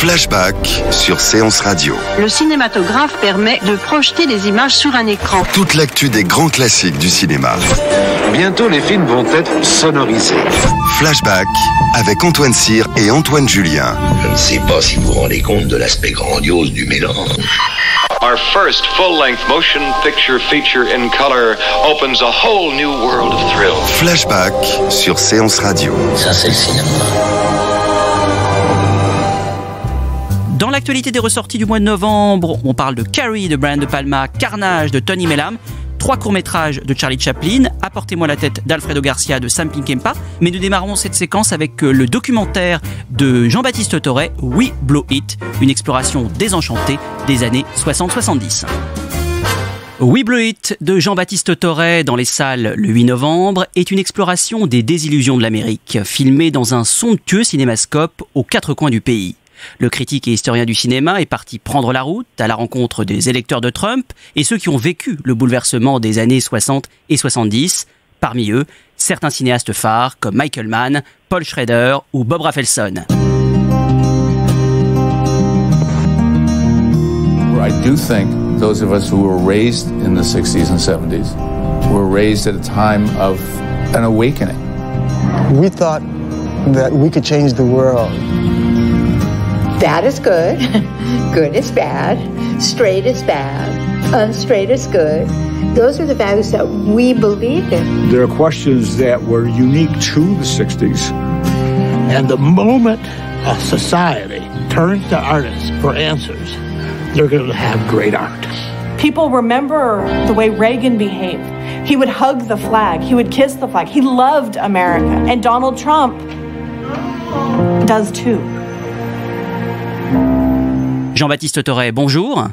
Flashback sur Séance Radio. Le cinématographe permet de projeter des images sur un écran. Toute l'actu des grands classiques du cinéma. Bientôt, les films vont être sonorisés. Flashback avec Antoine Cyr et Antoine Julien. Je ne sais pas si vous vous rendez compte de l'aspect grandiose du mélange. Our first full-length motion picture feature in color opens a whole new world of thrill. Flashback sur Séance Radio. Ça, c'est le cinéma. Dans l'actualité des ressorties du mois de novembre, on parle de Carrie de Brian De Palma, Carnage de Tony Mellam, 3 courts-métrages de Charlie Chaplin, Apportez-moi la tête d'Alfredo Garcia de Sam Peckinpah. Mais nous démarrons cette séquence avec le documentaire de Jean-Baptiste Torret, We Blow It, une exploration désenchantée des années 60-70. We Blow It de Jean-Baptiste Torret dans les salles le 8 novembre est une exploration des désillusions de l'Amérique, filmée dans un somptueux cinémascope aux 4 coins du pays. Le critique et historien du cinéma est parti prendre la route à la rencontre des électeurs de Trump et ceux qui ont vécu le bouleversement des années 60 et 70. Parmi eux, certains cinéastes phares comme Michael Mann, Paul Schrader ou Bob Rafelson. I do think those of us who were raised in the 60s and 70s were raised at a time of an awakening. We thought that we could change the world. Bad is good, good is bad, straight is bad, unstraight is good. Those are the values that we believed in. There are questions that were unique to the 60s. And the moment a society turns to artists for answers, they're going to have great art. People remember the way Reagan behaved. He would hug the flag. He would kiss the flag. He loved America. And Donald Trump does too. Jean-Baptiste Torret, bonjour.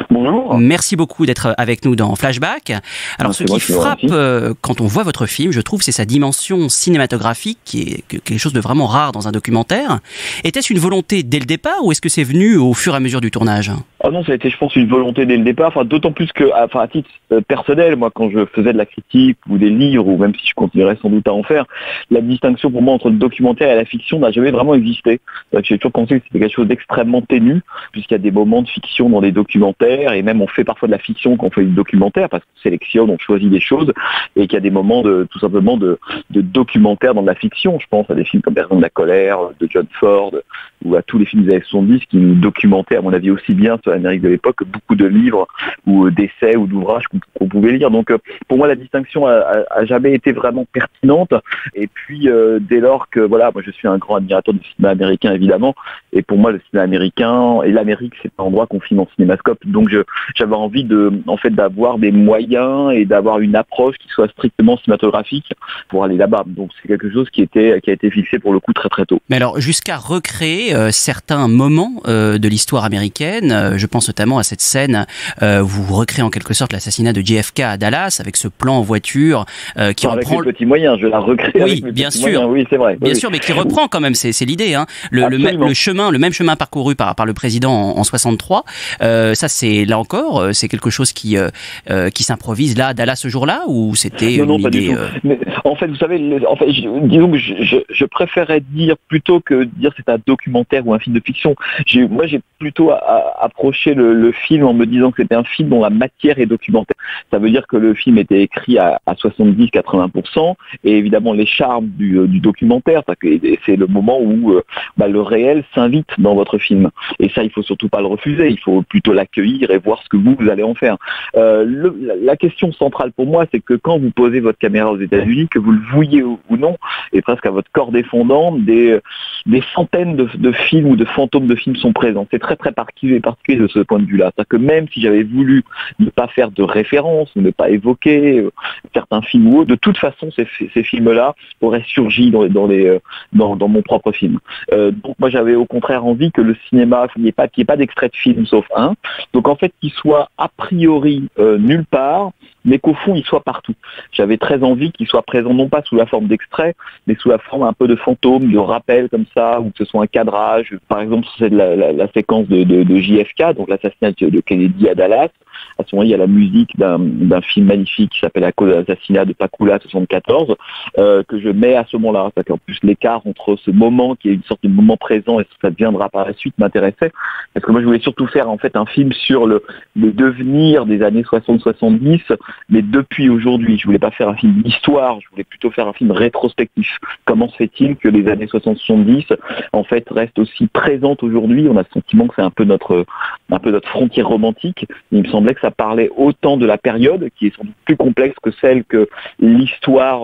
Bonjour. Merci beaucoup d'être avec nous dans Flashback. Alors, ce qui frappe quand on voit votre film, je trouve, c'est sa dimension cinématographique, qui est quelque chose de vraiment rare dans un documentaire. Était-ce une volonté dès le départ ou est-ce que c'est venu au fur et à mesure du tournage ? Ah non, ça a été, je pense, une volonté dès le départ. Enfin, d'autant plus que, à titre personnel, moi, quand je faisais de la critique ou des livres, ou même si je continuerais sans doute à en faire, la distinction pour moi entre le documentaire et la fiction n'a jamais vraiment existé. J'ai toujours pensé que c'était quelque chose d'extrêmement ténu, puisqu'il y a des moments de fiction dans les documentaires, et même on fait parfois de la fiction quand on fait du documentaire, parce qu'on sélectionne, on choisit des choses, et qu'il y a des moments tout simplement de documentaire dans de la fiction. Je pense à des films comme par exemple La Colère de John Ford, ou à tous les films des années 70 qui nous documentaient, à mon avis, aussi bien sur l'Amérique de l'époque que beaucoup de livres ou d'essais ou d'ouvrages qu'on pouvait lire. Donc pour moi, la distinction a jamais été vraiment pertinente. Et puis dès lors que, voilà, moi je suis un grand admirateur du cinéma américain, évidemment, et pour moi le cinéma américain et l'Amérique, c'est un endroit qu'on filme en cinémascope. Donc j'avais envie d'avoir des moyens et d'avoir une approche qui soit strictement cinématographique pour aller là-bas. Donc c'est quelque chose qui a été fixé pour le coup très très tôt. Mais alors, jusqu'à recréer certains moments de l'histoire américaine, je pense notamment à cette scène, vous recréez en quelque sorte l'assassinat de JFK à Dallas avec ce plan en voiture qui reprend... Avec mes petits moyens, je la recrée avec mes bien petits sûr. moyens. Oui, c'est vrai. Bien sûr, mais qui reprend quand même, c'est l'idée, hein. Le même chemin parcouru par le président en 63. Ça, c'est là encore, c'est quelque chose qui s'improvise là à Dallas ce jour-là, ou c'était une idée... Mais, en fait, vous savez, disons que je préférais dire plutôt que dire c'est un documentaire ou un film de fiction. Moi, j'ai plutôt approché le film en me disant que c'était un film dont la matière est documentaire. Ça veut dire que le film était écrit à 70-80%, et évidemment les charmes du documentaire, c'est le moment où le réel s'invite dans votre film. Et ça, il faut surtout pas le refuser. Il faut plutôt l'accueillir et voir ce que vous allez en faire. La question centrale pour moi, c'est que quand vous posez votre caméra aux États-Unis, que vous le vouliez ou non, et presque à votre corps défendant, des centaines de films ou de fantômes de films sont présents. C'est très très particulier de ce point de vue-là. C'est-à-dire que même si j'avais voulu ne pas faire de référence ou ne pas évoquer certains films ou autres, de toute façon ces films-là auraient surgi dans mon propre film. Donc moi j'avais au contraire envie que le cinéma, qu'il n'y ait pas d'extrait de film sauf un. Donc en fait qu'il soit a priori nulle part, mais qu'au fond il soit partout. J'avais très envie qu'il soit présent non pas sous la forme d'extrait, mais sous la forme un peu de fantôme, de rappel comme ça, ou que ce soit un cadrage. Par exemple, c'est la séquence de JFK, donc l'assassinat de Kennedy à Dallas, À ce moment, il y a la musique d'un film magnifique qui s'appelle La cause de l'assassinat de Pakula 74, que je mets à ce moment-là. En plus, l'écart entre ce moment qui est une sorte de moment présent et ce que ça deviendra par la suite m'intéressait. Parce que moi, je voulais surtout faire en fait un film sur le devenir des années 60-70, mais depuis aujourd'hui. Je voulais pas faire un film d'histoire, je voulais plutôt faire un film rétrospectif. Comment se fait-il que les années 60-70 en fait restent aussi présentes aujourd'hui? On a le sentiment que c'est un peu notre frontière romantique. Il me semblait que ça parlait autant de la période, qui est sans doute plus complexe que celle que l'histoire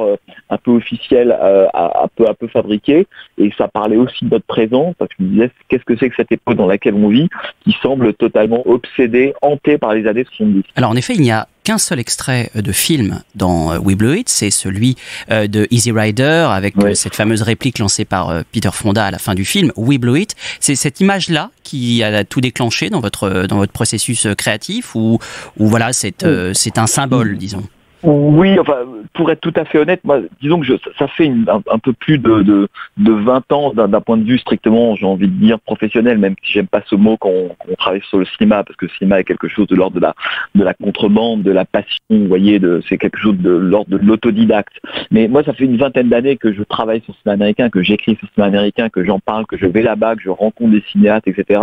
un peu officielle a peu à peu fabriquée, et ça parlait aussi de notre présent, parce que je me disais, qu'est-ce que c'est que cette époque dans laquelle on vit, qui semble totalement obsédée, hantée par les années 70. Alors en effet, il n'y a qu'un seul extrait de film dans We Blew It, c'est celui de Easy Rider, avec cette fameuse réplique lancée par Peter Fonda à la fin du film, We Blew It. C'est cette image-là qui a tout déclenché dans votre processus créatif, ou voilà, c'est un symbole, disons? Oui, enfin, pour être tout à fait honnête, moi, disons que ça fait un peu plus de 20 ans d'un point de vue strictement, j'ai envie de dire, professionnel, même si j'aime pas ce mot quand on travaille sur le cinéma, parce que le cinéma est quelque chose de l'ordre de la contrebande, de la passion, vous voyez, c'est quelque chose de l'ordre de l'autodidacte. Mais moi, ça fait une vingtaine d'années que je travaille sur le cinéma américain, que j'écris sur le cinéma américain, que j'en parle, que je vais là-bas, que je rencontre des cinéastes, etc.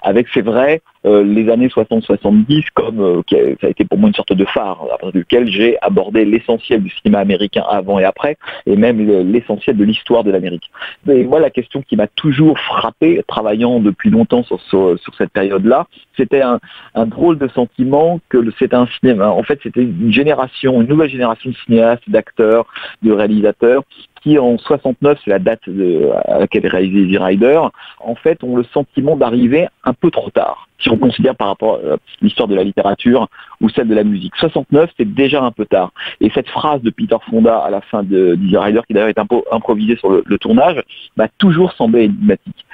Avec, c'est vrai, les années 60-70 comme ça a été pour moi une sorte de phare à partir duquel j'ai abordé l'essentiel du cinéma américain avant et après, et même l'essentiel de l'histoire de l'Amérique. Mais moi, la question qui m'a toujours frappé, travaillant depuis longtemps sur cette période-là, c'était un drôle de sentiment que c'était un cinéma. En fait, c'était une nouvelle génération de cinéastes, d'acteurs, de réalisateurs, qui en 69, c'est la date à laquelle est réalisé Easy Rider, en fait, ont le sentiment d'arriver un peu trop tard. Si on considère par rapport à l'histoire de la littérature ou celle de la musique. 69, c'est déjà un peu tard. Et cette phrase de Peter Fonda à la fin d'Easy Rider, qui d'ailleurs est un peu improvisée sur le tournage, m'a toujours semblé énigmatique.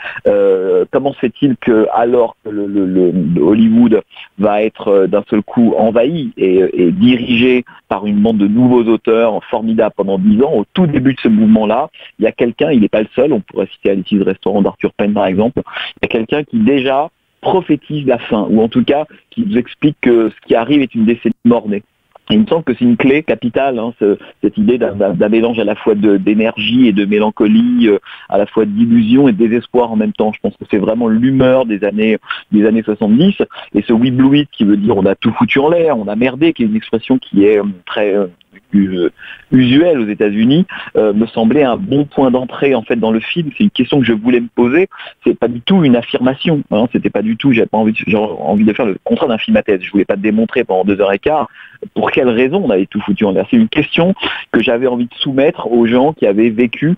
Comment se fait-il que, alors que le Hollywood va être d'un seul coup envahi et dirigé par une bande de nouveaux auteurs formidables pendant 10 ans, au tout début de ce mouvement-là, il y a quelqu'un, il n'est pas le seul, on pourrait citer Alice's Restaurant d'Arthur Penn par exemple, il y a quelqu'un qui déjà prophétise la fin, ou en tout cas qui nous explique que ce qui arrive est une décennie mort-née. Et il me semble que c'est une clé capitale, cette idée d'un mélange à la fois d'énergie et de mélancolie, à la fois d'illusion et de désespoir en même temps. Je pense que c'est vraiment l'humeur des années 70. Et ce We Blew It, qui veut dire on a tout foutu en l'air, on a merdé, qui est une expression qui est très usuel aux États-Unis, me semblait un bon point d'entrée en fait dans le film. C'est une question que je voulais me poser. C'est pas du tout une affirmation. C'était pas du tout. J'ai envie de faire le contraire d'un film à thèse. Je voulais pas démontrer pendant 2h15 pour quelle raison on avait tout foutu en l'air. C'est une question que j'avais envie de soumettre aux gens qui avaient vécu,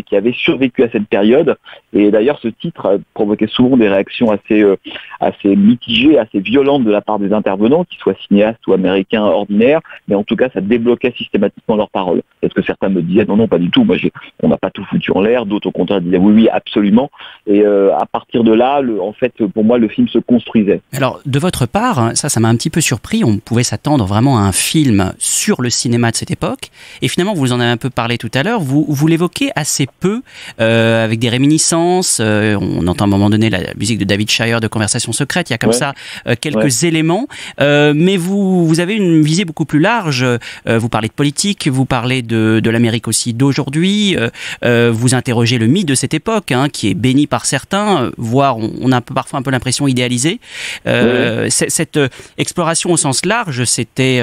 qui avaient survécu à cette période. Et d'ailleurs, ce titre provoquait souvent des réactions assez mitigées, assez violentes de la part des intervenants, qu'ils soient cinéastes ou américains ordinaires. Mais en tout cas, ça débloquait systématiquement leurs paroles. Parce que certains me disaient non, pas du tout. Moi, on n'a pas tout foutu en l'air. D'autres, au contraire, disaient oui, absolument. Et à partir de là, en fait, pour moi, le film se construisait. Alors, de votre part, ça m'a un petit peu surpris. On pouvait s'attendre vraiment à un film sur le cinéma de cette époque. Et finalement, vous en avez un peu parlé tout à l'heure. Vous l'évoquez assez peu, avec des réminiscences. On entend à un moment donné la musique de David Shire de Conversation secrète. Il y a comme ça quelques éléments. Mais vous avez une visée beaucoup plus large. Vous parlez de politique, vous parlez de l'Amérique aussi d'aujourd'hui. Vous interrogez le mythe de cette époque, qui est béni par certains, voire on a parfois un peu l'impression idéalisée. Cette exploration au sens large, c'était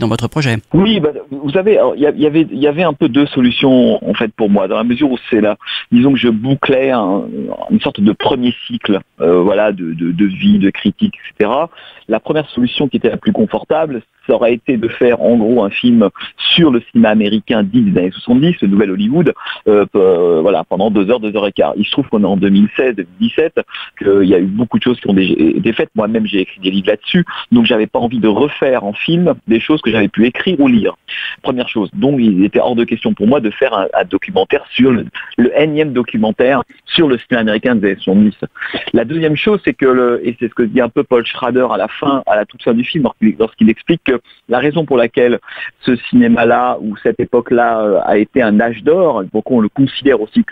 dans votre projet. Oui, vous savez, il y avait un peu deux solutions en fait pour moi, dans la mesure où c'est là, disons que je bouclais une sorte de premier cycle, de vie, de critique, etc. La première solution qui était la plus confortable, ça aurait été de faire en gros un film sur le cinéma américain dit des années 70, le nouvel Hollywood, pendant 2h15. Il se trouve qu'on est en 2016-2017, qu'il y a eu beaucoup de choses qui ont déjà été faites. Moi-même, j'ai écrit des livres là-dessus, donc j'avais pas envie de refaire en film des choses que j'avais pu écrire ou lire. Première chose. Donc, il était hors de question pour moi de faire un documentaire sur le énième documentaire sur le cinéma américain des années 70. La deuxième chose, c'est que, et c'est ce que dit un peu Paul Schrader à la toute fin du film, lorsqu'il explique que la raison pour laquelle ce cinéma-là, ou cette époque-là, a été un âge d'or, pourquoi on le considère aussi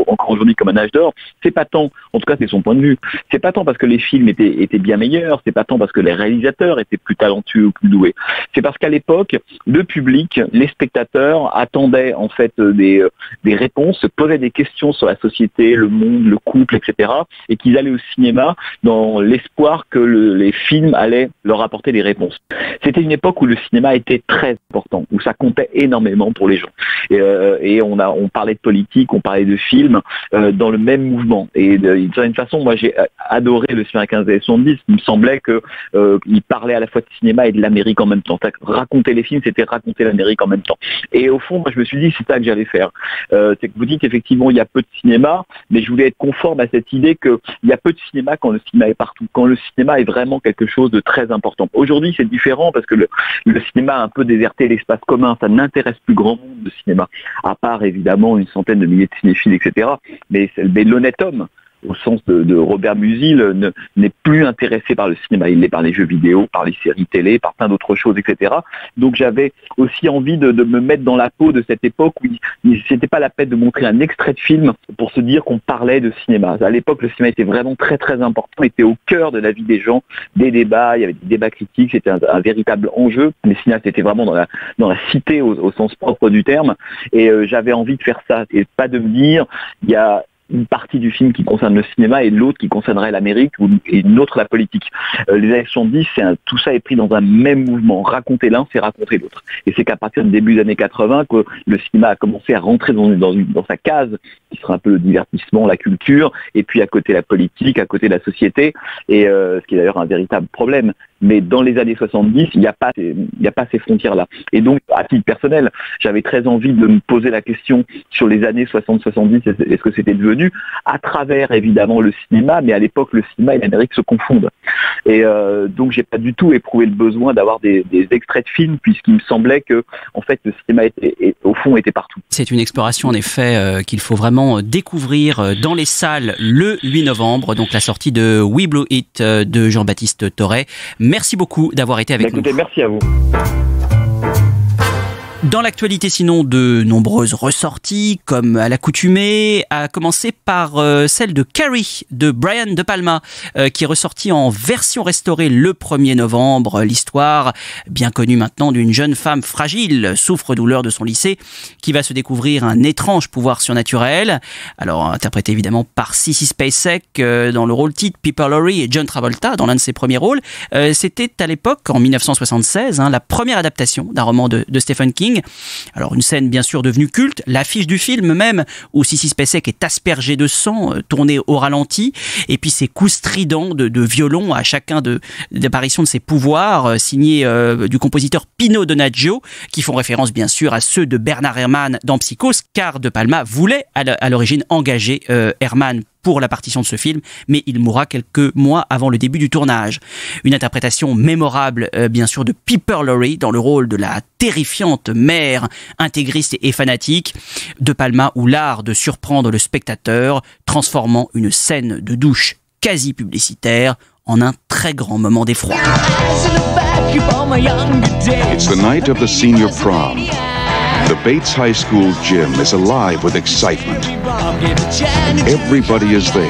encore aujourd'hui comme un âge d'or, c'est pas tant, en tout cas c'est son point de vue, c'est pas tant parce que les films étaient bien meilleurs, c'est pas tant parce que les réalisateurs étaient plus talentueux ou plus doués, c'est parce qu'à l'époque, le public, les spectateurs attendaient en fait des réponses, se posaient des questions sur la société, le monde, le couple, etc. et qu'ils allaient au cinéma dans l'espoir que les films allaient leur apporter des réponses. C'était une époque où le cinéma était très important, où ça comptait énormément pour les gens. Et on parlait de politique, on parlait de films dans le même mouvement. Et d'une certaine façon, moi j'ai adoré le cinéma 15 des années 70. Il me semblait qu'il parlait à la fois de cinéma et de l'Amérique en même temps. Raconter les films, c'était raconter l'Amérique en même temps. Et au fond, moi je me suis dit, c'est ça que j'allais faire. C'est que vous dites effectivement, il y a peu de cinéma, mais je voulais être conforme à cette idée qu'il y a peu de cinéma quand le cinéma est partout, quand le cinéma est vraiment quelque chose de très important. Aujourd'hui, c'est différent parce que le cinéma a un peu déserté l'espace commun, ça n'intéresse plus grand monde le cinéma, à part évidemment une centaine de milliers de cinéphiles, etc. Mais l'honnête homme, au sens de Robert Musil, n'est plus intéressé par le cinéma. Il l'est par les jeux vidéo, par les séries télé, par plein d'autres choses, etc. Donc j'avais aussi envie de me mettre dans la peau de cette époque où c'était pas la peine de montrer un extrait de film pour se dire qu'on parlait de cinéma. À l'époque, le cinéma était vraiment très très important, était au cœur de la vie des gens, des débats, il y avait des débats critiques, c'était un véritable enjeu. Les cinéastes étaient vraiment dans la cité au sens propre du terme, et j'avais envie de faire ça, et pas de me dire, il y a une partie du film qui concerne le cinéma et l'autre qui concernerait l'Amérique et une autre la politique. Les années 70, tout ça est pris dans un même mouvement. Raconter l'un, c'est raconter l'autre. Et c'est qu'à partir du début des années 80 que le cinéma a commencé à rentrer dans sa case, qui sera un peu le divertissement, la culture, et puis à côté la politique, à côté la société, et ce qui est d'ailleurs un véritable problème. Mais dans les années 70, il n'y a pas ces frontières-là. Et donc, à titre personnel, j'avais très envie de me poser la question sur les années 60-70, est-ce que c'était devenu, à travers évidemment le cinéma, mais à l'époque, le cinéma et l'Amérique se confondent. Et donc, j'ai pas du tout éprouvé le besoin d'avoir des extraits de films, puisqu'il me semblait que, en fait, le cinéma au fond, était partout. C'est une exploration, en effet, qu'il faut vraiment découvrir dans les salles le 8 novembre, donc la sortie de We Blew It de Jean-Baptiste Torret. Merci beaucoup d'avoir été avec nous. Merci à vous. Dans l'actualité, sinon, de nombreuses ressorties, comme à l'accoutumée, à commencer par celle de Carrie, de Brian De Palma, qui est ressortie en version restaurée le 1er novembre. L'histoire, bien connue maintenant, d'une jeune femme fragile, souffre-douleur de son lycée, qui va se découvrir un étrange pouvoir surnaturel. Alors, interprété évidemment par Sissy Spacek dans le rôle titre, Pepper Laurie et John Travolta dans l'un de ses premiers rôles. C'était à l'époque, en 1976, la première adaptation d'un roman de Stephen King. Alors une scène bien sûr devenue culte, l'affiche du film même où Sissy Spacek est aspergée de sang, tournée au ralenti, et puis ces coups stridents de violon à chacun d'apparition de ses pouvoirs, signés du compositeur Pino Donaggio, qui font référence bien sûr à ceux de Bernard Herrmann dans Psychose, car De Palma voulait à l'origine engager Herrmann pour la partition de ce film, mais il mourra quelques mois avant le début du tournage. Une interprétation mémorable, bien sûr, de Pepper Laurie dans le rôle de la terrifiante mère intégriste et fanatique. De Palma ou l'art de surprendre le spectateur, transformant une scène de douche quasi publicitaire en un très grand moment d'effroi. It's the night of the senior prom. The Bates High School gym is alive with excitement. Everybody is there,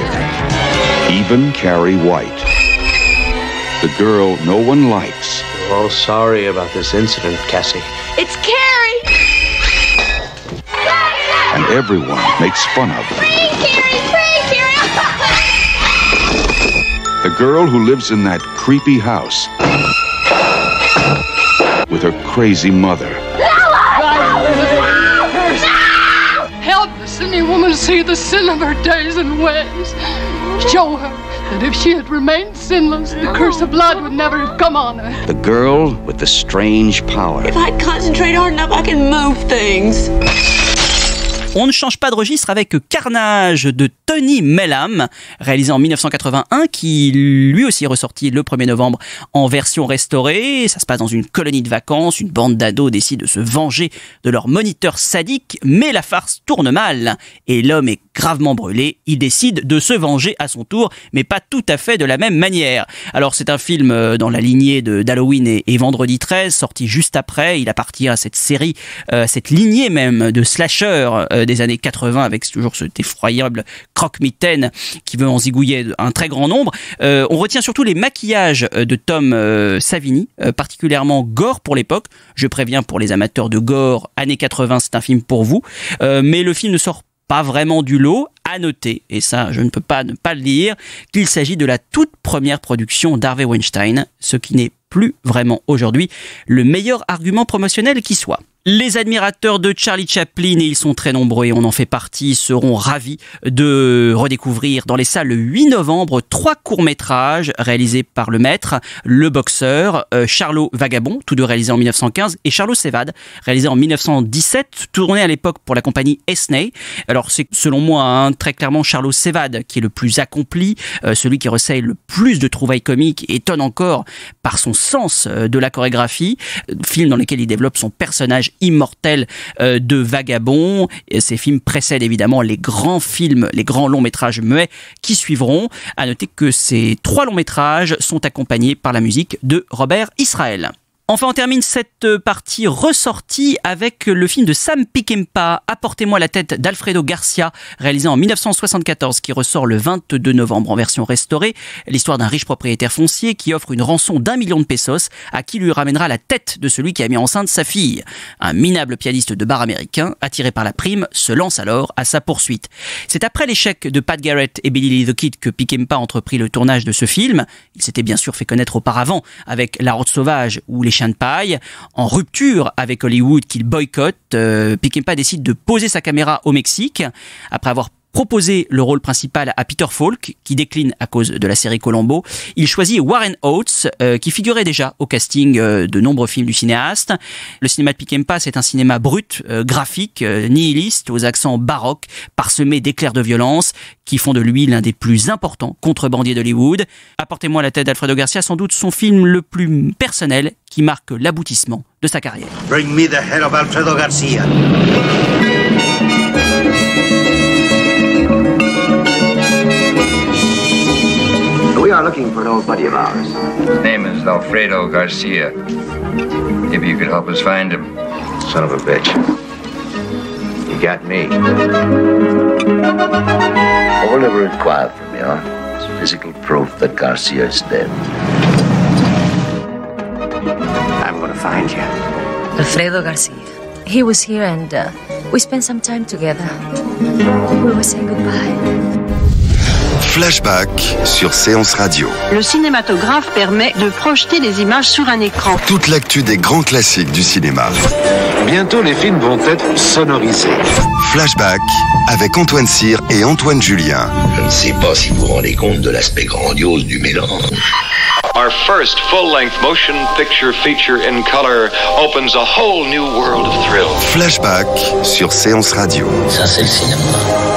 even Carrie White. The girl no one likes. We're all sorry about this incident, Cassie. It's Carrie! And everyone makes fun of her. Free Carrie! The girl who lives in that creepy house with her crazy mother. Help the sinning woman see the sin of her days and ways. Show her that if she had remained sinless, the curse of blood would never have come on her. The girl with the strange power. If I concentrate hard enough, I can move things. On ne change pas de registre avec Carnage de Tony Melham, réalisé en 1981, qui lui aussi est ressorti le 1er novembre en version restaurée. Ça se passe dans une colonie de vacances, une bande d'ados décide de se venger de leur moniteur sadique, mais la farce tourne mal et l'homme est gravement brûlé. Il décide de se venger à son tour, mais pas tout à fait de la même manière. Alors c'est un film dans la lignée d'Halloween et Vendredi 13, sorti juste après. Il appartient à cette série, cette lignée même de slasher des années 80, avec toujours cet effroyable croque-mitaine qui veut en zigouiller un très grand nombre. On retient surtout les maquillages de Tom Savini, particulièrement gore pour l'époque. Je préviens, pour les amateurs de gore, années 80, c'est un film pour vous. Mais le film ne sort pas vraiment du lot. À noter, et ça je ne peux pas ne pas le dire, qu'il s'agit de la toute première production d'Harvey Weinstein, ce qui n'est plus vraiment aujourd'hui le meilleur argument promotionnel qui soit. Les admirateurs de Charlie Chaplin, et ils sont très nombreux et on en fait partie, seront ravis de redécouvrir dans les salles le 8 novembre 3 courts-métrages réalisés par le maître, Le Boxeur, Charlot Vagabond, tous deux réalisés en 1915, et Charlot s'évade, réalisé en 1917, tourné à l'époque pour la compagnie Esney. Alors c'est selon moi très clairement Charlot s'évade qui est le plus accompli, celui qui recèle le plus de trouvailles comiques et étonne encore par son sens de la chorégraphie, film dans lequel il développe son personnage immortel de vagabond. Et ces films précèdent évidemment les grands films, les grands longs métrages muets qui suivront. À noter que ces 3 longs métrages sont accompagnés par la musique de Robert Israel. Enfin, on termine cette partie ressortie avec le film de Sam Peckinpah, Apportez-moi la tête d'Alfredo Garcia, réalisé en 1974, qui ressort le 22 novembre en version restaurée. L'histoire d'un riche propriétaire foncier qui offre une rançon d'1 million de pesos à qui lui ramènera la tête de celui qui a mis enceinte sa fille. Un minable pianiste de bar américain, attiré par la prime, se lance alors à sa poursuite. C'est après l'échec de Pat Garrett et Billy Lee the Kid que Peckinpah entreprit le tournage de ce film. Il s'était bien sûr fait connaître auparavant avec La Route sauvage ou Les Chiens de paille. En rupture avec Hollywood qu'il boycotte, Peckinpah décide de poser sa caméra au Mexique après avoir proposé le rôle principal à Peter Falk, qui décline à cause de la série Columbo. Il choisit Warren Oates, qui figurait déjà au casting de nombreux films du cinéaste. Le cinéma de Peckinpah, c'est un cinéma brut, graphique, nihiliste, aux accents baroques, parsemé d'éclairs de violence, qui font de lui l'un des plus importants contrebandiers d'Hollywood. Apportez-moi la tête d'Alfredo Garcia, sans doute son film le plus personnel, qui marque l'aboutissement de sa carrière. Bring me the head of Alfredo Garcia. We are looking for an old buddy of ours. His name is Alfredo Garcia. Maybe you could help us find him. Son of a bitch. You got me. All they require from you is physical proof that Garcia is dead. I'm gonna find you. Alfredo Garcia. He was here and we spent some time together. We were saying goodbye. Flashback sur Séance Radio. Le cinématographe permet de projeter les images sur un écran. Toute l'actu des grands classiques du cinéma. Bientôt, les films vont être sonorisés. Flashback avec Antoine Cyr et Antoine Julien. Je ne sais pas si vous vous rendez compte de l'aspect grandiose du mélange. Our first full-length motion picture feature in color opens a whole new world of thrill. Flashback sur Séance Radio. Ça, c'est le cinéma.